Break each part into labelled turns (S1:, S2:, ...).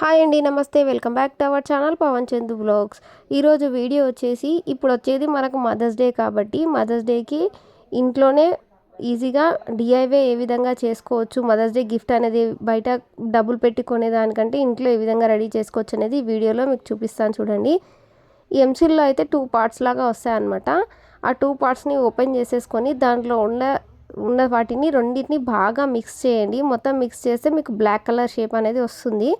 S1: Hi అండి, నమస్తే. Welcome back to our channel Pavan Chandu blogs. ఈరోజు వీడియో వచ్చేసి ఇప్పుడు వచ్చేది మనకు మదర్స్ డే కాబట్టి మదర్స్ డేకి ఇంట్లోనే ఈజీగా డిఐవై ఏ విధంగా చేసుకోవచ్చు, మదర్స్ డే గిఫ్ట్ అనేది బయట డబ్బులు పెట్టి కొనేదానికంటే ఇంట్లో ఏ విధంగా రెడీ చేసుకోవచ్చు అనేది ఈ వీడియోలో మీకు చూపిస్తాను చూడండి. ఈ ఎంసీల్లో అయితే 2 పార్ట్స్ లాగా వస్తాయన్నమాట. ఆ 2 పార్ట్స్ని ఓపెన్ చేసేసుకొని దాంట్లో ఉన్న వాటిని రెండింటిని బాగా మిక్స్ చేయండి. మొత్తం మిక్స్ చేస్తే మీకు బ్లాక్ కలర్ షేప్ అనేది వస్తుంది.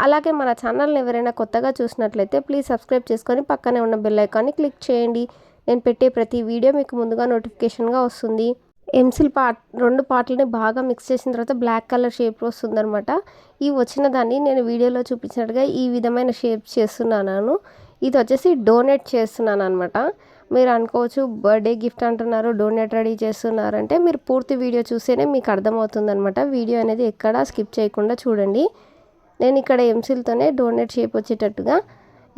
S1: అలాగే మన ఛానల్ని ఎవరైనా కొత్తగా చూసినట్లయితే ప్లీజ్ సబ్స్క్రైబ్ చేసుకొని పక్కనే ఉన్న బెల్ ఐకాన్ని క్లిక్ చేయండి. నేను పెట్టే ప్రతి వీడియో మీకు ముందుగా నోటిఫికేషన్గా వస్తుంది. ఎంసిల్ పార్ట్ 2 పార్ట్లని బాగా మిక్స్ చేసిన తర్వాత బ్లాక్ కలర్ షేప్ వస్తుందన్నమాట. ఈ వచ్చిన దాన్ని నేను వీడియోలో చూపించినట్టుగా ఈ విధమైన షేప్ చేస్తున్నాను. ఇది వచ్చేసి డోనేట్ చేస్తున్నాను అనమాట. మీరు అనుకోవచ్చు బర్త్డే గిఫ్ట్ అంటున్నారు, డోనేట్ రెడీ చేస్తున్నారంటే మీరు పూర్తి వీడియో చూస్తేనే మీకు అర్థమవుతుంది అనమాట. వీడియో అనేది ఎక్కడా స్కిప్ చేయకుండా చూడండి. నేను ఇక్కడ ఎంసిల్తోనే డోనేట్ షేప్ వచ్చేటట్టుగా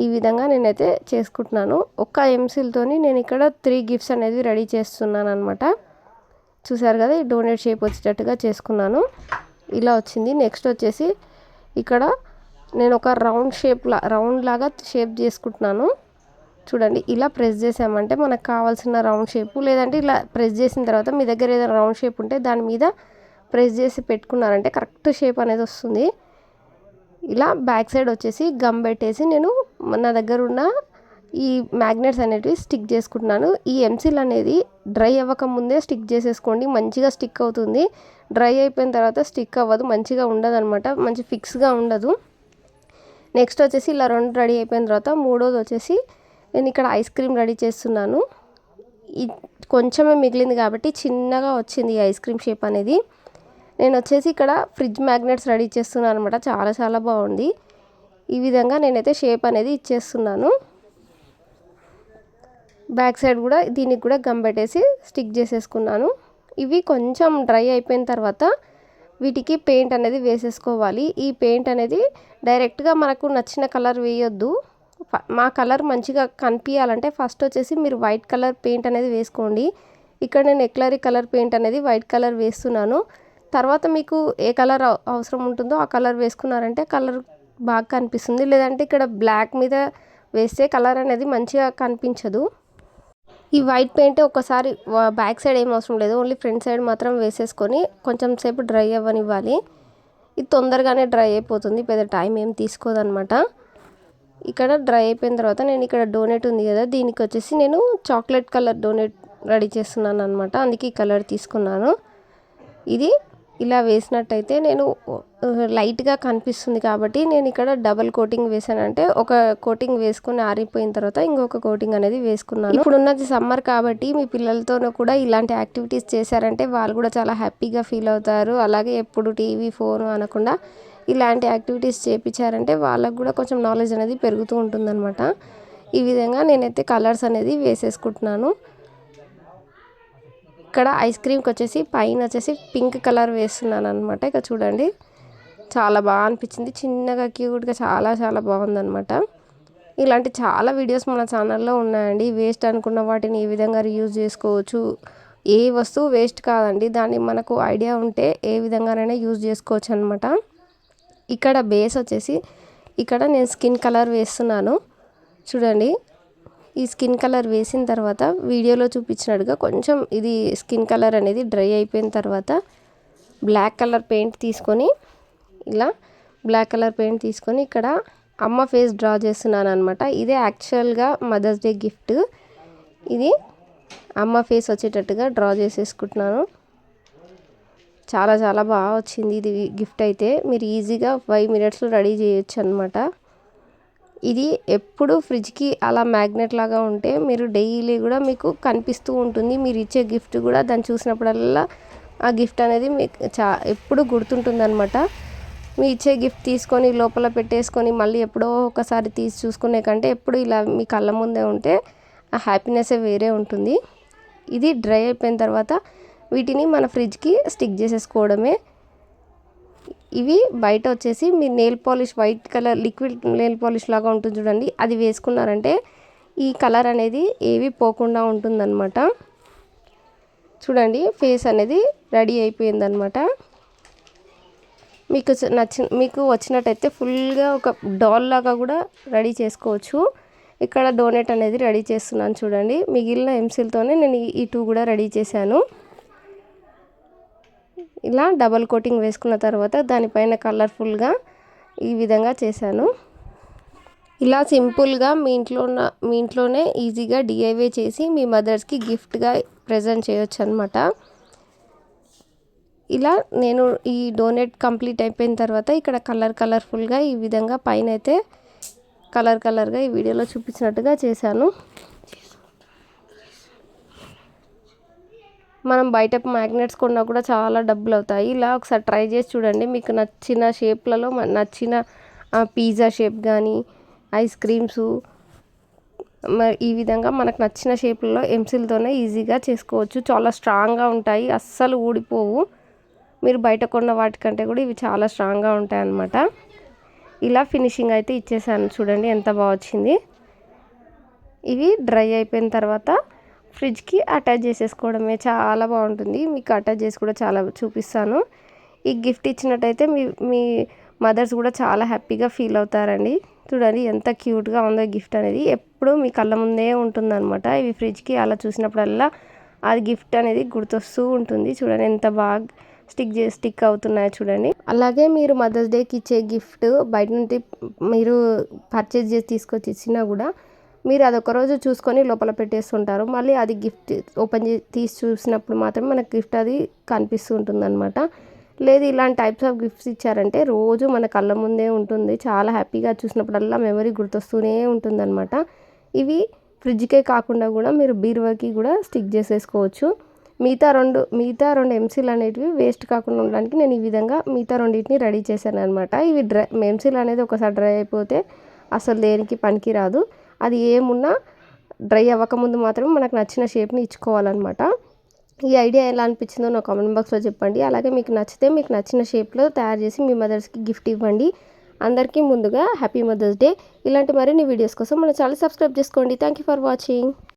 S1: ఈ విధంగా నేనైతే చేసుకుంటున్నాను. ఒక్క ఎంసిల్తోని నేను ఇక్కడ 3 గిఫ్ట్స్ అనేది రెడీ చేస్తున్నాను అనమాట. చూసారు కదా, ఈ డోనేట్ షేప్ వచ్చేటట్టుగా చేసుకున్నాను. ఇలా వచ్చింది. నెక్స్ట్ వచ్చేసి ఇక్కడ నేను ఒక రౌండ్ లాగా షేప్ చేసుకుంటున్నాను. చూడండి, ఇలా ప్రెస్ చేసామంటే మనకు కావాల్సిన రౌండ్ షేపు, లేదంటే ఇలా ప్రెస్ చేసిన తర్వాత మీ దగ్గర ఏదైనా రౌండ్ షేప్ ఉంటే దాని మీద ప్రెస్ చేసి పెట్టుకున్నారంటే కరెక్ట్ షేప్ అనేది వస్తుంది. ఇలా బ్యాక్ సైడ్ వచ్చేసి గమ్ పెట్టేసి నేను నా దగ్గర ఉన్న ఈ మ్యాగ్నెట్స్ అనేటివి స్టిక్ చేసుకుంటున్నాను. ఈ ఎంసిల్ అనేది డ్రై అవ్వక ముందే స్టిక్ చేసేసుకోండి, మంచిగా స్టిక్ అవుతుంది. డ్రై అయిపోయిన తర్వాత స్టిక్ అవ్వదు, మంచిగా ఉండదు అనమాట, మంచి ఫిక్స్గా ఉండదు. నెక్స్ట్ వచ్చేసి ఇలా 2 రెడీ అయిపోయిన తర్వాత మూడోది వచ్చేసి నేను ఇక్కడ ఐస్ క్రీమ్ రెడీ చేస్తున్నాను. కొంచెమే మిగిలింది కాబట్టి చిన్నగా వచ్చింది ఈ ఐస్ క్రీమ్ షేప్ అనేది. నేను వచ్చేసి ఇక్కడ ఫ్రిడ్జ్ మ్యాగ్నెట్స్ రెడీ చేస్తున్నాను అనమాట. చాలా బాగుంది. ఈ విధంగా నేనైతే షేప్ అనేది ఇచ్చేస్తున్నాను. బ్యాక్ సైడ్ కూడా దీనికి కూడా గమ్ పెట్టేసి స్టిక్ చేసేసుకున్నాను. ఇవి కొంచెం డ్రై అయిపోయిన తర్వాత వీటికి పెయింట్ అనేది వేసేసుకోవాలి. ఈ పెయింట్ అనేది డైరెక్ట్గా మనకు నచ్చిన కలర్ వేయొద్దు. మా కలర్ మంచిగా కనిపించాలంటే ఫస్ట్ వచ్చేసి మీరు వైట్ కలర్ పెయింట్ అనేది వేసుకోండి. ఇక్కడ నేను ఎక్లరీ కలర్ పెయింట్ అనేది వైట్ కలర్ వేస్తున్నాను. తర్వాత మీకు ఏ కలర్ అవసరం ఉంటుందో ఆ కలర్ వేసుకున్నారంటే కలర్ బాగా కనిపిస్తుంది. లేదంటే ఇక్కడ బ్లాక్ మీద వేస్తే కలర్ అనేది మంచిగా కనిపించదు. ఈ వైట్ పెయింట్ ఒక్కసారి బ్యాక్ సైడ్ ఏం అవసరం లేదు, ఓన్లీ ఫ్రంట్ సైడ్ మాత్రం వేసేసుకొని కొంచెం సేపు డ్రై అవ్వనివ్వాలి. ఇది తొందరగానే డ్రై అయిపోతుంది, పెద్ద టైం ఏం తీసుకోదన్నమాట. ఇక్కడ డ్రై అయిపోయిన తర్వాత నేను ఇక్కడ డోనేట్ ఉంది కదా, దీనికి వచ్చేసి నేను చాక్లెట్ కలర్ డోనేట్ రెడీ చేస్తున్నాను అనమాట. అందుకే ఈ కలర్ తీసుకున్నాను. ఇది ఇలా వేసినట్టయితే నేను లైట్గా కనిపిస్తుంది కాబట్టి నేను ఇక్కడ డబల్ కోటింగ్ వేసానంటే ఒక కోటింగ్ వేసుకొని ఆరిపోయిన తర్వాత ఇంకొక కోటింగ్ అనేది వేసుకున్నాను. ఇప్పుడు ఉన్నది సమ్మర్ కాబట్టి మీ పిల్లలతోనూ కూడా ఇలాంటి యాక్టివిటీస్ చేశారంటే వాళ్ళు కూడా చాలా హ్యాపీగా ఫీల్ అవుతారు. అలాగే ఎప్పుడు టీవీ ఫోన్ అనకుండా ఇలాంటి యాక్టివిటీస్ చేయించారంటే వాళ్ళకు కూడా కొంచెం నాలెడ్జ్ అనేది పెరుగుతూ ఉంటుందన్నమాట. ఈ విధంగా నేనైతే కలర్స్ అనేది వేసేసుకుంటున్నాను. ఇక్కడ ఐస్ క్రీమ్కి వచ్చేసి పైన వచ్చేసి పింక్ కలర్ వేస్తున్నాను అనమాట. ఇక చూడండి, చాలా బాగా అనిపించింది, చిన్నగా క్యూట్గా చాలా బాగుందన్నమాట. ఇలాంటి చాలా వీడియోస్ మన ఛానల్లో ఉన్నాయండి. వేస్ట్ అనుకున్న వాటిని ఏ విధంగా రీయూజ్ చేసుకోవచ్చు, ఏ వస్తువు వేస్ట్ కాదండి, దాన్ని మనకు ఐడియా ఉంటే ఏ విధంగానైనా యూజ్ చేసుకోవచ్చు అనమాట. ఇక్కడ బేస్ వచ్చేసి ఇక్కడ నేను స్కిన్ కలర్ వేస్తున్నాను. చూడండి, ఈ స్కిన్ కలర్ వేసిన తర్వాత వీడియోలో చూపించినట్టుగా కొంచెం ఇది స్కిన్ కలర్ అనేది డ్రై అయిపోయిన తర్వాత బ్లాక్ కలర్ పెయింట్ తీసుకొని ఇక్కడ అమ్మ ఫేస్ డ్రా చేస్తున్నాను అనమాట. ఇదే యాక్చువల్గా మదర్స్ డే గిఫ్ట్. ఇది అమ్మ ఫేస్ వచ్చేటట్టుగా డ్రా చేసేసుకుంటున్నాను. చాలా బాగా వచ్చింది ఇది గిఫ్ట్. అయితే మీరు ఈజీగా 5 మినిట్స్లో రెడీ చేయొచ్చు అనమాట. ఇది ఎప్పుడు ఫ్రిడ్జ్కి అలా మ్యాగ్నెట్ లాగా ఉంటే మీరు డైలీ కూడా మీకు కనిపిస్తూ ఉంటుంది. మీరు ఇచ్చే గిఫ్ట్ కూడా దాన్ని చూసినప్పుడల్లా ఆ గిఫ్ట్ అనేది మీకు ఎప్పుడు గుర్తుంటుంది అనమాట. మీ ఇచ్చే గిఫ్ట్ తీసుకొని లోపల పెట్టేసుకొని మళ్ళీ ఎప్పుడో ఒకసారి తీసి చూసుకునే కంటే ఎప్పుడు ఇలా మీ కళ్ళ ముందే ఉంటే ఆ హ్యాపీనెస్సే వేరే ఉంటుంది. ఇది డ్రై అయిపోయిన తర్వాత వీటిని మన ఫ్రిడ్జ్కి స్టిక్ చేసేసుకోవడమే. ఇవి బయట వచ్చేసి మీ nail polish white colour liquid nail polish లాగా ఉంటుంది చూడండి, అది వేసుకున్నారంటే ఈ కలర్ అనేది ఏవి పోకుండా ఉంటుందన్నమాట. చూడండి, ఫేస్ అనేది రెడీ అయిపోయిందనమాట. మీకు వచ్చినట్టయితే ఫుల్గా ఒక డాల్ లాగా కూడా రెడీ చేసుకోవచ్చు. ఇక్కడ డోనెట్ అనేది రెడీ చేస్తున్నాను చూడండి. మిగిలిన ఎంసిల్తోనే నేను ఈ 2 కూడా రెడీ చేశాను. ఇలా డబల్ కోటింగ్ వేసుకున్న తర్వాత దానిపైన కలర్ఫుల్గా ఈ విధంగా చేశాను. ఇలా సింపుల్గా మీ ఇంట్లోనే ఈజీగా డిఐవై చేసి మీ మదర్స్కి గిఫ్ట్గా ప్రజెంట్ చేయొచ్చు అనమాట. ఇలా నేను ఈ డోనెట్ కంప్లీట్ అయిపోయిన తర్వాత ఇక్కడ కలర్ఫుల్గా ఈ విధంగా పైన అయితే కలర్గా ఈ వీడియోలో చూపించినట్టుగా చేశాను. మనం బయట మ్యాగ్నెట్స్ కొన్నా కూడా చాలా డబ్బులు అవుతాయి. ఇలా ఒకసారి ట్రై చేసి చూడండి. మీకు నచ్చిన షేప్లలో నచ్చిన పిజ్జా షేప్ కానీ ఐస్ క్రీమ్స్ ఈ విధంగా మనకు నచ్చిన షేప్లలో ఎంసిల్తోనే ఈజీగా చేసుకోవచ్చు. చాలా స్ట్రాంగ్గా ఉంటాయి, అస్సలు ఊడిపోవు. మీరు బయట కొన్న వాటికంటే కూడా ఇవి చాలా స్ట్రాంగ్గా ఉంటాయి అన్నమాట. ఇలా ఫినిషింగ్ అయితే ఇచ్చేసాను చూడండి ఎంత బాగా వచ్చింది. ఇవి డ్రై అయిపోయిన తర్వాత ఫ్రిడ్జ్కి అటాచ్ చేసేసుకోవడమే, చాలా బాగుంటుంది. మీకు అటాచ్ చేసి కూడా చాలా చూపిస్తాను. ఈ గిఫ్ట్ ఇచ్చినట్టయితే మీ మదర్స్ కూడా చాలా హ్యాపీగా ఫీల్ అవుతారండి. చూడండి ఎంత క్యూట్గా ఉందో గిఫ్ట్ అనేది. ఎప్పుడు మీ కళ్ళ ముందే ఉంటుందన్నమాట. ఇవి ఫ్రిడ్జ్కి అలా చూసినప్పుడల్లా అది గిఫ్ట్ అనేది గుర్తొస్తూ ఉంటుంది. చూడండి ఎంత బాగా స్టిక్ అవుతున్నాయి చూడండి. అలాగే మీరు మదర్స్ డేకి ఇచ్చే గిఫ్ట్ బయట నుండి మీరు పర్చేజ్ చేసి తీసుకొచ్చి ఇచ్చినా కూడా మీరు అదొక రోజు చూసుకొని లోపల పెట్టేస్తుంటారు. మళ్ళీ అది గిఫ్ట్ ఓపెన్ తీసి చూసినప్పుడు మాత్రమే మనకు గిఫ్ట్ అది కనిపిస్తూ ఉంటుంది అనమాట. లేదు ఇలాంటి టైప్స్ ఆఫ్ గిఫ్ట్స్ ఇచ్చారంటే రోజు మన కళ్ళ ముందే ఉంటుంది. చాలా హ్యాపీగా చూసినప్పుడల్లా మెమరీ గుర్తొస్తూనే ఉంటుంది అనమాట. ఇవి ఫ్రిడ్జ్కే కాకుండా కూడా మీరు బీరువాకి కూడా స్టిక్ చేసేసుకోవచ్చు. మిగతా రెండు ఎంసీలు అనేటివి వేస్ట్ కాకుండా ఉండడానికి నేను ఈ విధంగా మిగతా రెండింటిని రెడీ చేశాను అనమాట. ఇవి ఎంసీలు అనేది ఒకసారి డ్రై అయిపోతే అసలు దేనికి పనికి రాదు. అది ఏమున్నా డ్రై అవ్వకముందు మాత్రం మనకు నచ్చిన షేప్ని ఇచ్చుకోవాలన్నమాట. ఈ ఐడియా ఎలా అనిపించిందో నా కామెంట్ బాక్స్లో చెప్పండి. అలాగే మీకు నచ్చితే మీకు నచ్చిన షేప్లో తయారు చేసి మీ మదర్స్కి గిఫ్ట్ ఇవ్వండి. అందరికీ ముందుగా హ్యాపీ మదర్స్ డే. ఇలాంటి మరిన్ని వీడియోస్ కోసం మన ఛానల్ సబ్స్క్రైబ్ చేసుకోండి. Thank you for watching.